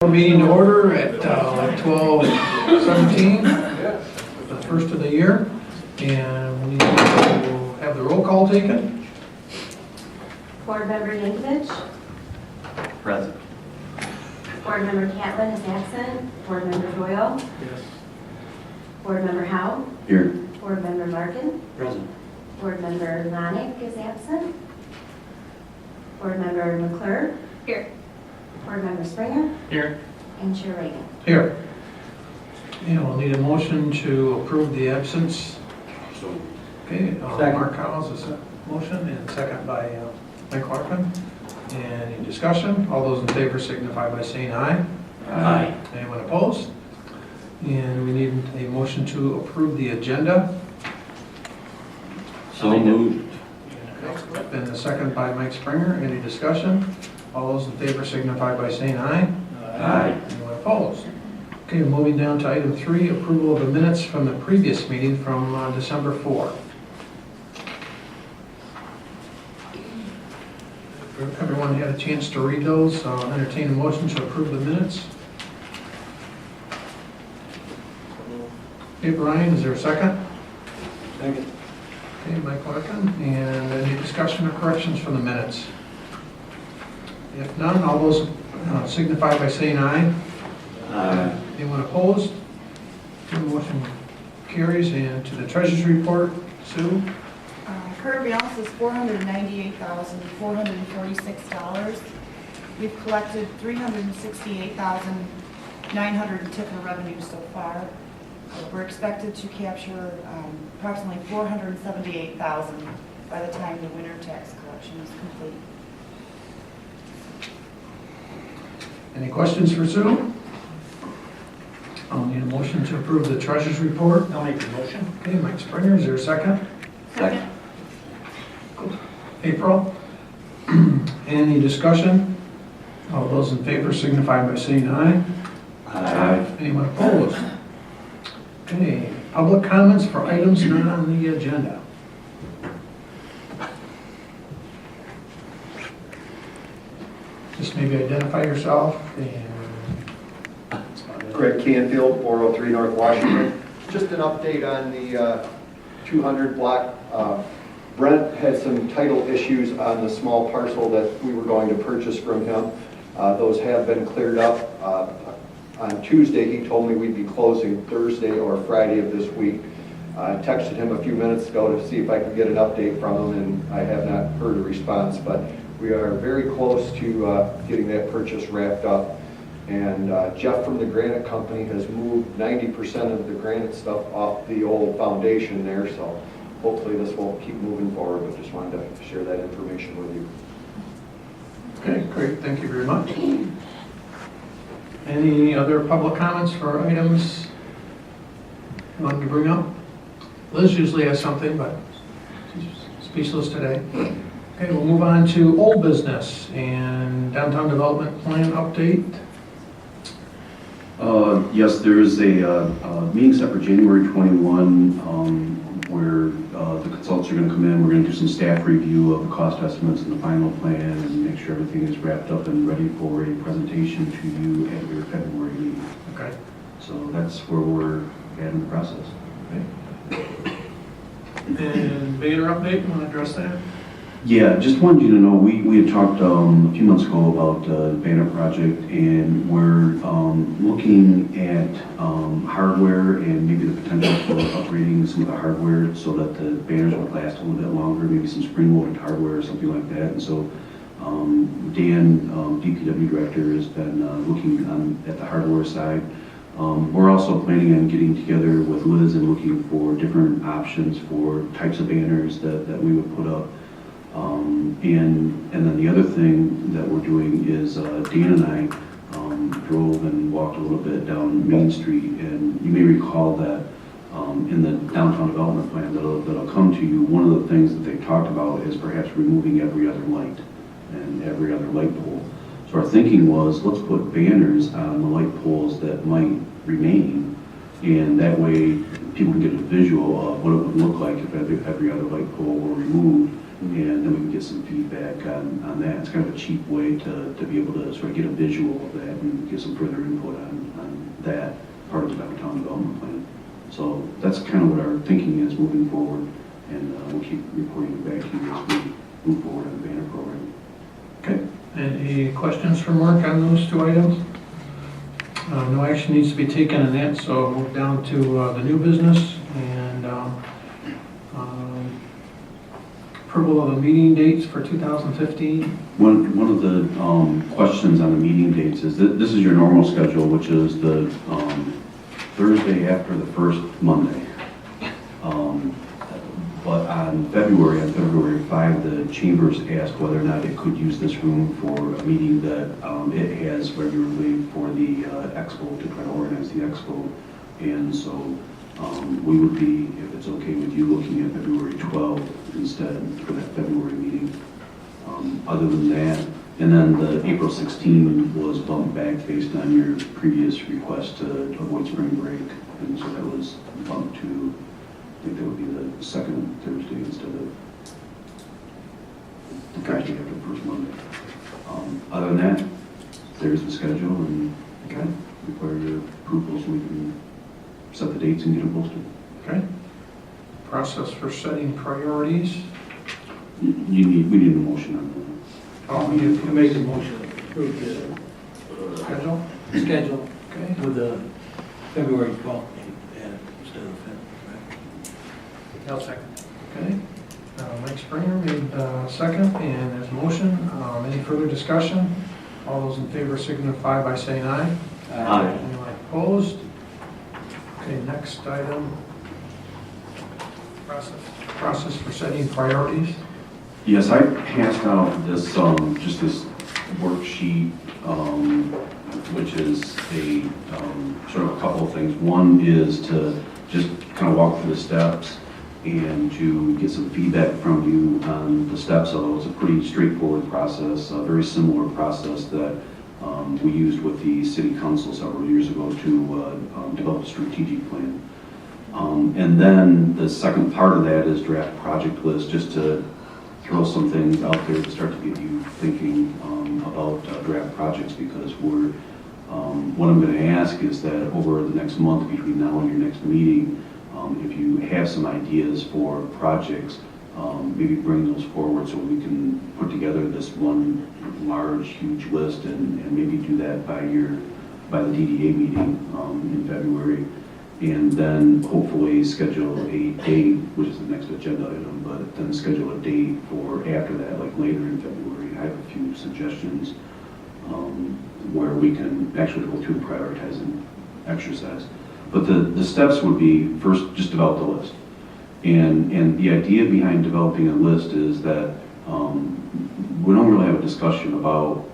Meeting to order at 12:17, the first of the year, and we need to have the roll call taken. Board Member Yankovic. Present. Board Member Catlin is absent. Board Member Doyle. Yes. Board Member Howe. Here. Board Member Larkin. Present. Board Member Lonick is absent. Board Member McClure. Here. Board Member Springer. Here. And Chair Reagan. Here. And we'll need a motion to approve the absence. So. Okay, Second. Mark Howells is a motion, and second by Mike Larkin. Any discussion? All those in favor signify by saying aye. Aye. Anyone opposed? And we need a motion to approve the agenda. So moved. And a second by Mike Springer. Any discussion? All those in favor signify by saying aye. Aye. Anyone opposed? Okay, moving down to item 3, approval of the minutes from the previous meeting from December 4. Everyone had a chance to read those, so I'll entertain a motion to approve the minutes. Okay, Brian, is there a second? Second. Okay, Mike Larkin, and any discussion or corrections from the minutes? If none, all those signify by saying aye. Aye. Anyone opposed? The motion carries. And to the treasurer's report, Sue? Current balance is $498,446. We've collected $368,900 in TIFA revenue so far. We're expected to capture approximately $478,000 by the time the winter tax collection is complete. Any questions for Sue? I'll need a motion to approve the treasurer's report. I'll make the motion. Okay, Mike Springer, is there a second? Second. April? Any discussion? All those in favor signify by saying aye. Aye. Anyone opposed? Okay, public comments for items not on the agenda. Just maybe identify yourself and... Greg Canfield, 403 North Washington. Just an update on the 200 block. Brent had some title issues on the small parcel that we were going to purchase from him. Those have been cleared up. On Tuesday, he told me we'd be closing Thursday or Friday of this week. I texted him a few minutes ago to see if I could get an update from him, and I have not heard a response, but we are very close to getting that purchase wrapped up. And Jeff from the granite company has moved 90% of the granite stuff off the old foundation there, so hopefully this will keep moving forward, but just wanted to share that information with you. Okay, great, thank you very much. Any other public comments for items you wanted to bring up? Liz usually has something, but she's speechless today. Okay, we'll move on to old business and downtown development plan update. Yes, there is a meeting set for January 21 where the consultants are going to come in. We're going to do some staff review of the cost estimates and the final plan and make sure everything is wrapped up and ready for a presentation to you at your February meeting. Okay. So that's where we're at in the process. And banner update, you want to address that? Yeah, just wanted you to know, we had talked a few months ago about the banner project, and we're looking at hardware and maybe the potential for upgrading some of the hardware so that the banners would last a little bit longer, maybe some spring-loaded hardware or something like that. And so Dan, DPW director, has been looking at the hardware side. We're also planning on getting together with Liz and looking for different options for types of banners that we would put up. And then the other thing that we're doing is Dan and I drove and walked a little bit down Main Street, and you may recall that in the downtown development plan that'll come to you, one of the things that they talked about is perhaps removing every other light and every other light pole. So our thinking was, let's put banners on the light poles that might remain, and that way people can get a visual of what it would look like if every other light pole were removed. and then we can get some feedback on that. It's kind of a cheap way to be able to sort of get a visual of that and get some further input on that part of the downtown development plan. So that's kind of what our thinking is moving forward, and we'll keep reporting back to you as we move forward on the banner program. Okay. Any questions for Mark on those two items? No action needs to be taken on that, so move down to the new business and approval of the meeting dates for 2015. One of the questions on the meeting dates is that this is your normal schedule, which is the Thursday after the first Monday. But on February 5, the Chambers asked whether or not it could use this room for a meeting that it has regularly for the expo, to try to organize the expo. And so we would be, if it's okay with you, looking at February 12th instead for that February meeting. Other than that, and then the April 16 was bumped back based on your previous request to avoid spring break. And so that was bumped to, I think that would be the second Thursday instead of the Thursday after the first Monday. Other than that, there's the schedule, and require your approval so we can set the dates and get them posted. Okay. Process for setting priorities. We need a motion on that. Oh, You make the motion to approve the schedule? schedule Okay. with the February 12th date instead of February. I'll second. Okay. Mike Springer made second, and there's a motion. Any further discussion? All those in favor signify by saying aye. Aye. Anyone opposed? Okay, next item. Process for setting priorities. Yes, I passed out this, just this worksheet, which is a, sort of a couple of things. One is to just kind of walk through the steps and to get some feedback from you on the steps, although it's a pretty straightforward process, a very similar process that we used with the city council several years ago to develop a strategic plan. And then the second part of that is draft project list, just to throw some things out there to start to get you thinking about draft projects, because we're, what I'm going to ask is that over the next month between now and your next meeting, if you have some ideas for projects, maybe bring those forward so we can put together this one large, huge list, and maybe do that by the DDA meeting in February. And then hopefully schedule a date, which is the next agenda item, but then schedule a date for after that, like later in February. I have a few suggestions where we can actually go through the prioritizing exercise. But the steps would be, first, just develop the list. And the idea behind developing a list is that we don't really have a discussion about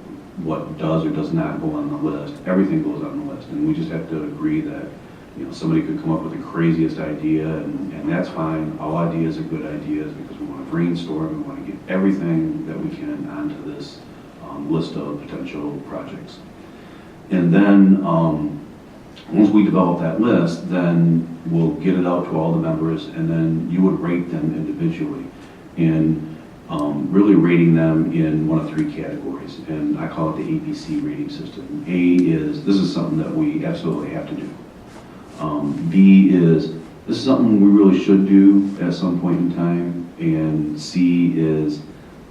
what does or does not go on the list. Everything goes on the list, and we just have to agree that somebody could come up with the craziest idea, and that's fine. All ideas are good ideas because we want to brainstorm. We want to get everything that we can onto this list of potential projects. And then once we develop that list, then we'll get it out to all the members, and then you would rate them individually. And really rating them in one of three categories, and I call it the ABC rating system. A is, this is something that we absolutely have to do. B is, this is something we really should do at some point in time. And C is,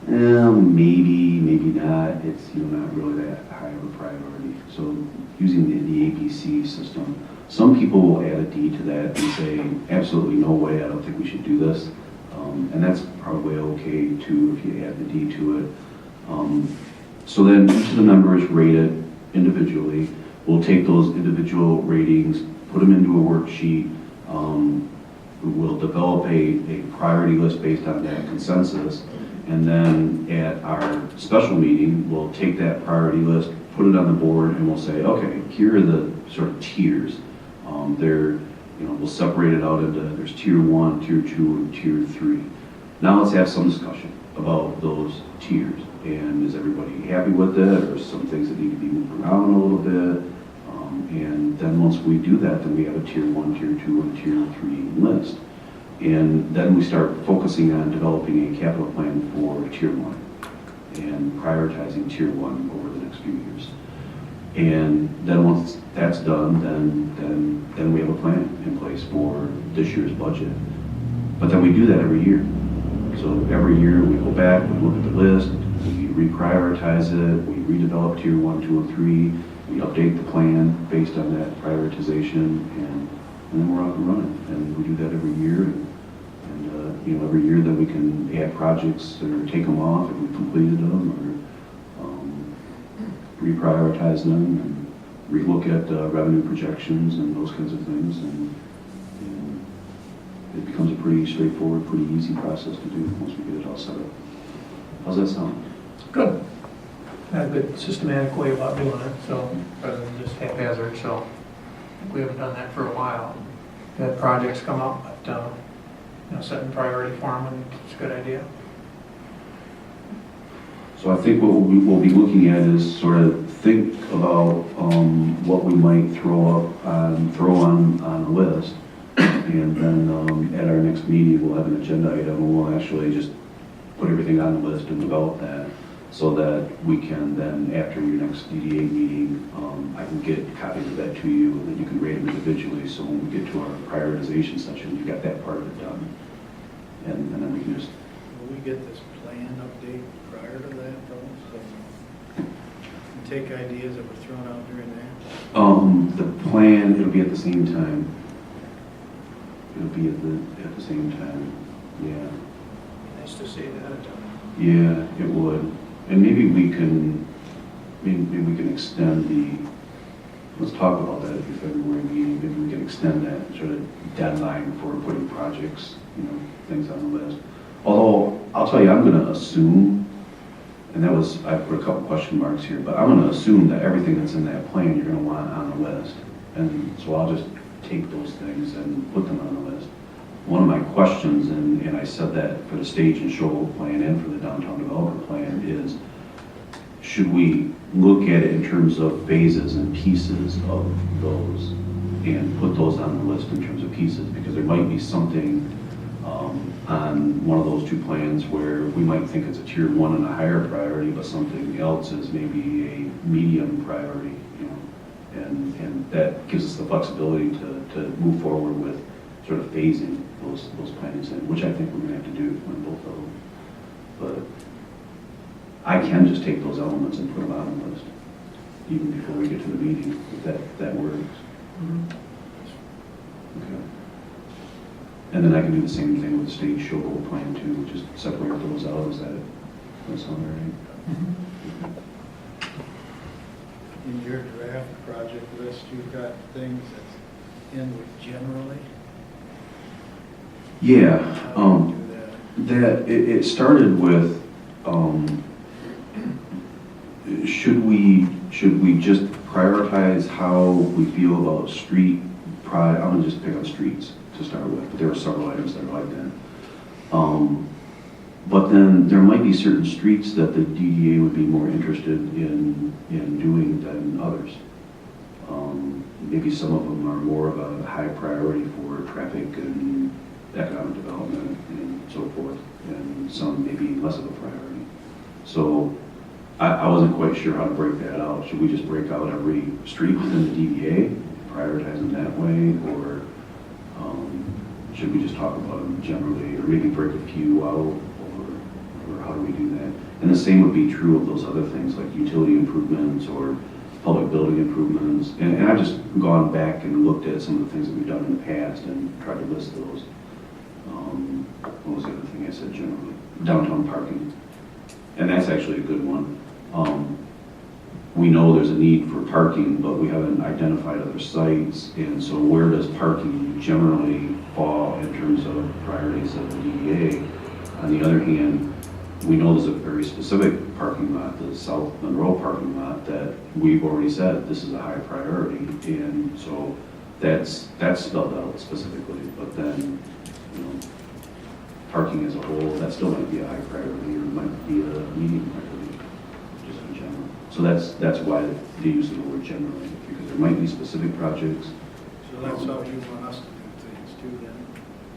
maybe, maybe not. It's not really that high of a priority. So using the ABC system, some people will add a D to that and say, absolutely no way, I don't think we should do this. And that's probably okay too if you add the D to it. So then each of the members rate it individually. We'll take those individual ratings, put them into a worksheet. We'll develop a priority list based on that consensus. And then at our special meeting, we'll take that priority list, put it on the board, and we'll say, okay, here are the sort of tiers. We'll separate it out into, there's tier 1, tier 2, and tier 3. Now let's have some discussion about those tiers. And is everybody happy with it, or some things that need to be moved around a little bit? And then once we do that, then we have a tier 1, tier 2, and tier 3 list. And then we start focusing on developing a capital plan for Tier 1 and prioritizing Tier 1 over the next few years. And then once that's done, then we have a plan in place for this year's budget. But then we do that every year. So every year we go back, we look at the list, we reprioritize it, we redevelop Tier 1, 2, and 3, we update the plan based on that prioritization, and then we're off and running. And we do that every year. Every year that we can add projects or take them off if we've completed them, or reprioritize them and relook at revenue projections and those kinds of things. And it becomes a pretty straightforward, pretty easy process to do once we get it all set up. How's that sound? Good. Got a good systematic way about doing it, so, rather than just haphazard, so we haven't done that for a while. We've had projects come up, but, setting priority for them, and it's a good idea. So I think what we'll be looking at is sort of think about what we might throw on a list, and then at our next meeting we'll have an agenda item, and we'll actually just put everything on the list and develop that, so that we can then, after your next DDA meeting, I can get copies of that to you, and then you can rate them individually. So when we get to our prioritization session, you've got that part of it done, and then we can just. Will we get this plan update prior to that, though? So we take ideas that were thrown out during that? The plan, it'll be at the same time. It'll be at the same time, yeah. Nice to see that. Yeah, it would. And maybe we can extend let's talk about that at the February meeting. Maybe we can extend that sort of deadline for putting projects, things on the list. Although, I'll tell you, I'm going to assume, and I put a couple question marks here, but I'm going to assume that everything that's in that plan you're going to want on the list. And so I'll just take those things and put them on the list. One of my questions, and I said that for the stage and show plan and for the downtown development plan, is should we look at it in terms of phases and pieces of those and put those on the list in terms of pieces? Because there might be something on one of those two plans where we might think it's a Tier 1 and a higher priority, but something else is maybe a medium priority, and that gives us the flexibility to move forward with sort of phasing those plans in, which I think we're going to have to do on both of them. But I can just take those elements and put them on the list, even before we get to the meeting, if that works. Okay. And then I can do the same thing with the stage showboat plan too, just separate those out. Does that sound all right? In your draft project list, you've got things that's in with generally? Yeah. How do you do that? It started with should we just prioritize how we feel about street I'm gonna just pick on streets to start with, but there are several items that are like that. But then there might be certain streets that the DDA would be more interested in doing than others. Maybe some of them are more of a high priority for traffic and economic development and so forth, and some may be less of a priority. So I wasn't quite sure how to break that out. Should we just break out every street within the DDA, prioritize them that way, or should we just talk about them generally, or maybe break a few out, or how do we do that? And the same would be true of those other things like utility improvements or public building improvements. And I've just gone back and looked at some of the things that we've done in the past and tried to list those. What was the other thing I said generally? Downtown parking. And that's actually a good one. We know there's a need for parking, but we haven't identified other sites. And so where does parking generally fall in terms of priorities of the DDA? On the other hand, we know there's a very specific parking lot, the South Monroe parking lot, that we've already said this is a high priority. And so that's spelled out specifically. But then, parking as a whole, that still might be a high priority, or it might be a medium priority, just in general. So that's why the use of the word generally, because there might be specific projects. So that's how you want us to do things too, then?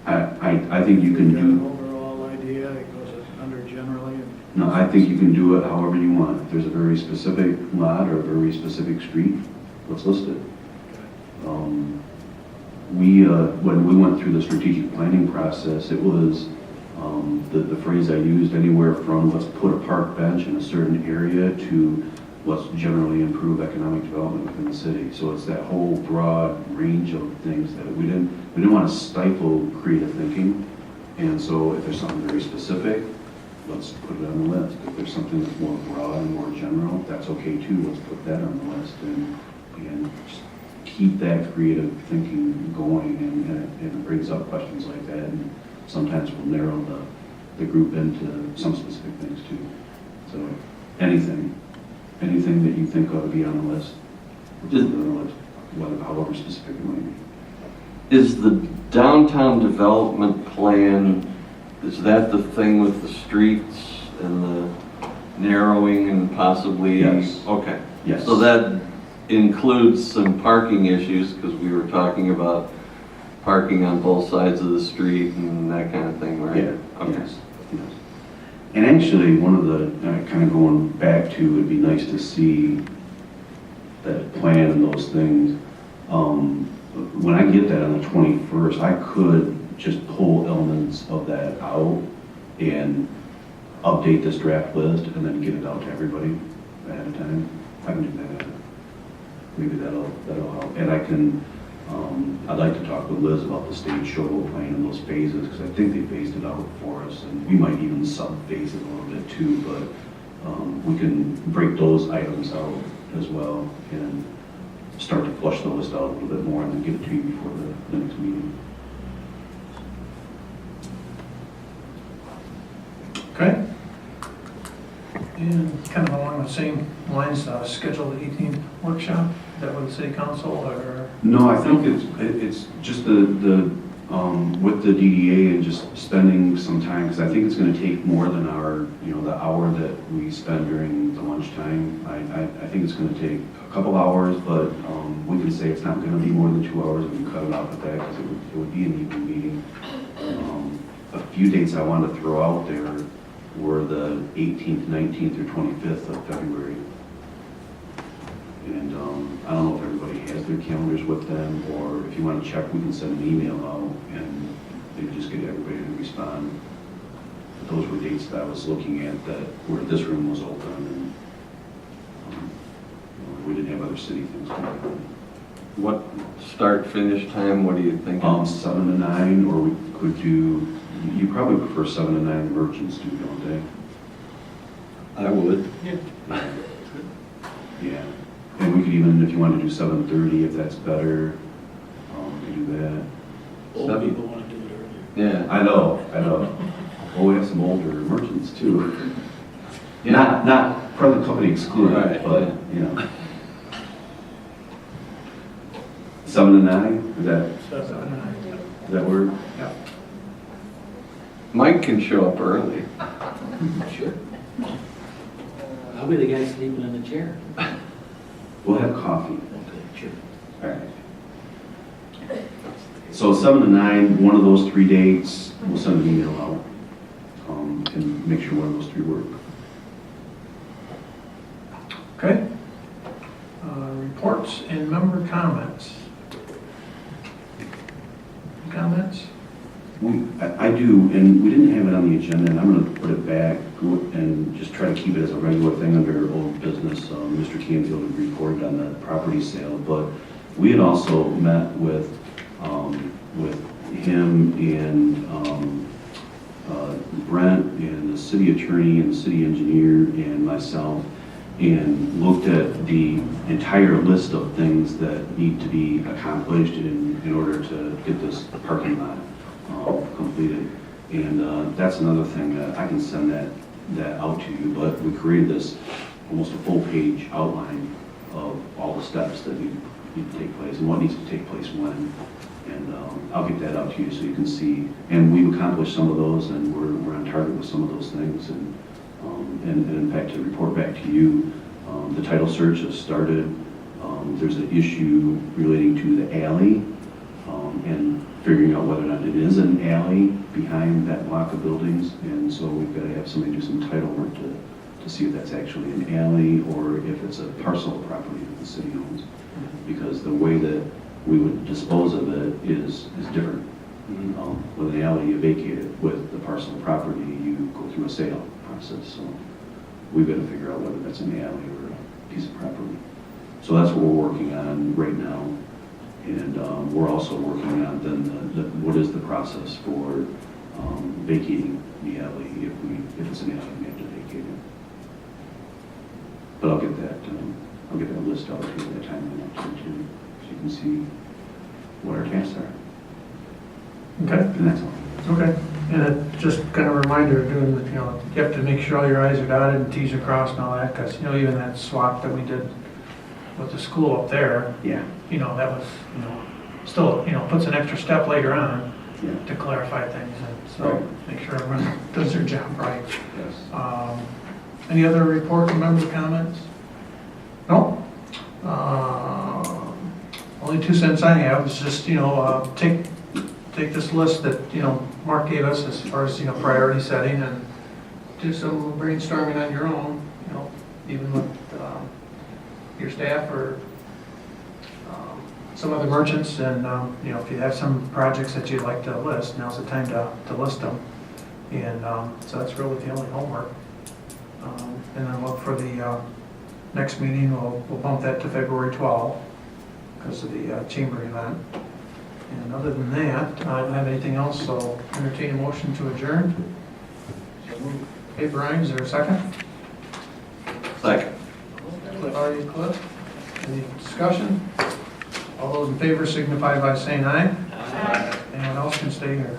I think you can Got an do, overall idea, it goes under generally, and no, I think you can do it however you want. If there's a very specific lot or a very specific street, let's list it. When we went through the strategic planning process, it was, the phrase I used, anywhere from let's put a park bench in a certain area to let's generally improve economic development within the city. So it's that whole broad range of things that we didn't want to stifle creative thinking. And so if there's something very specific, let's put it on the list. If there's something that's more broad and more general, that's okay too. Let's put that on the list and just keep that creative thinking going, and it brings up questions like that. And sometimes we'll narrow the group into some specific things too. So anything that you think ought to be on the list, put it on the list, however specific it might be. Is the downtown development plan, is that the thing with the streets and the narrowing and possibly? Yes. Okay. Yes. So that includes some parking issues, because we were talking about parking on both sides of the street and that kind of thing, right? Yeah. Okay. Yes. Yes. And actually, one of the, kind of going back to, it'd be nice to see that plan and those things. When I get that on the 21st, I could just pull elements of that out and update this draft list and then get it out to everybody ahead of time. I can do that. Maybe that'll help. And I can, I'd like to talk with Liz about the state showroom plan and those phases, because I think they phased it out for us, and we might even sub-phase it a little bit too, but we can break those items out as well and start to flush the list out a little bit more and then get it to you before the next meeting. Okay. And kind of along the same lines, schedule the 18th workshop, is that with the city council or? No, I think it's just with the DDA and just spending some time, because I think it's going to take more than the hour that we spend during the lunchtime. I think it's going to take a couple hours, but we can say it's not going to be more than 2 hours. We can cut it out at that, because it would be an evening meeting. A few dates I wanted to throw out there were the 18th, 19th, or 25th of February. And I don't know if everybody has their calendars with them, or if you want to check, we can send an email out and maybe just get everybody to respond. But those were dates that I was looking at that where this room was open and we didn't have other city things going on. What start, finish time, what do you think? 7 to 9, or we could do, you probably prefer 7 to 9 merchants do, don't they? I would. Yeah. And we could even, if you want to do 7:30, if that's better, we could do that. old people want to do it earlier. Yeah. I know. Well, we have some older merchants too. Not present company excluded, Right, but, yeah. you know. 7 to 9, does that work? Yeah. Mike can show up early. Sure. I'll be the guy sleeping in the chair. We'll have coffee. Okay, sure. All right. So 7 to 9, one of those 3 dates, we'll send an email out and make sure one of those 3 work. Okay. Reports and member comments. Comments? I do, and we didn't have it on the agenda, and I'm going to put it back and just try to keep it as a regular thing under old business. Mr. Canfield had reported on the property sale, but we had also met with him and Brent and the city attorney and the city engineer and myself, and looked at the entire list of things that need to be accomplished in order to get this parking lot completed. And that's another thing that I can send that out to you, but we created this almost a full page outline of all the steps that need to take place and what needs to take place when. And I'll get that out to you so you can see. And we've accomplished some of those, and we're on target with some of those things. And in fact, to report back to you, the title search has started. There's an issue relating to the alley and figuring out whether or not it is an alley behind that block of buildings. And so we've got to have somebody do some title work to see if that's actually an alley or if it's a parcel of property that the city owns. Because the way that we would dispose of it is different. With an alley, you vacate it. With the parcel of property, you go through a sale process. So we've got to figure out whether that's an alley or a piece of property. So that's what we're working on right now. And we're also working on then what is the process for vacating the alley if it's an alley, we have to vacate it. But I'll get that list out to you at that time enough so you can see what our tasks are. Okay, And that's all. okay. And it just kind of a reminder, doing, you have to make sure all your i's are dotted and t's are crossed and all that, because, even that swap that we did with the school up there, Yeah. that was, still, puts an extra step later on Yeah. to clarify things, and so Right. make sure everyone does their job right. Yes. Any other report or member comments? No? Only 2 cents I have is just, take this list that, Mark gave us as far as, priority setting and do some brainstorming on your own, even with your staff or some other merchants, and, if you have some projects that you'd like to list, now's the time to list them. And so that's really the only homework. And then look for the next meeting, we'll bump that to February 12th because of the chamber event. And other than that, I don't have anything else, so entertain a motion to adjourn. Hey, Brian, is there a second? Second. Cliff? Any discussion? All those in favor signify by saying aye. Aye. Anyone else can stay here.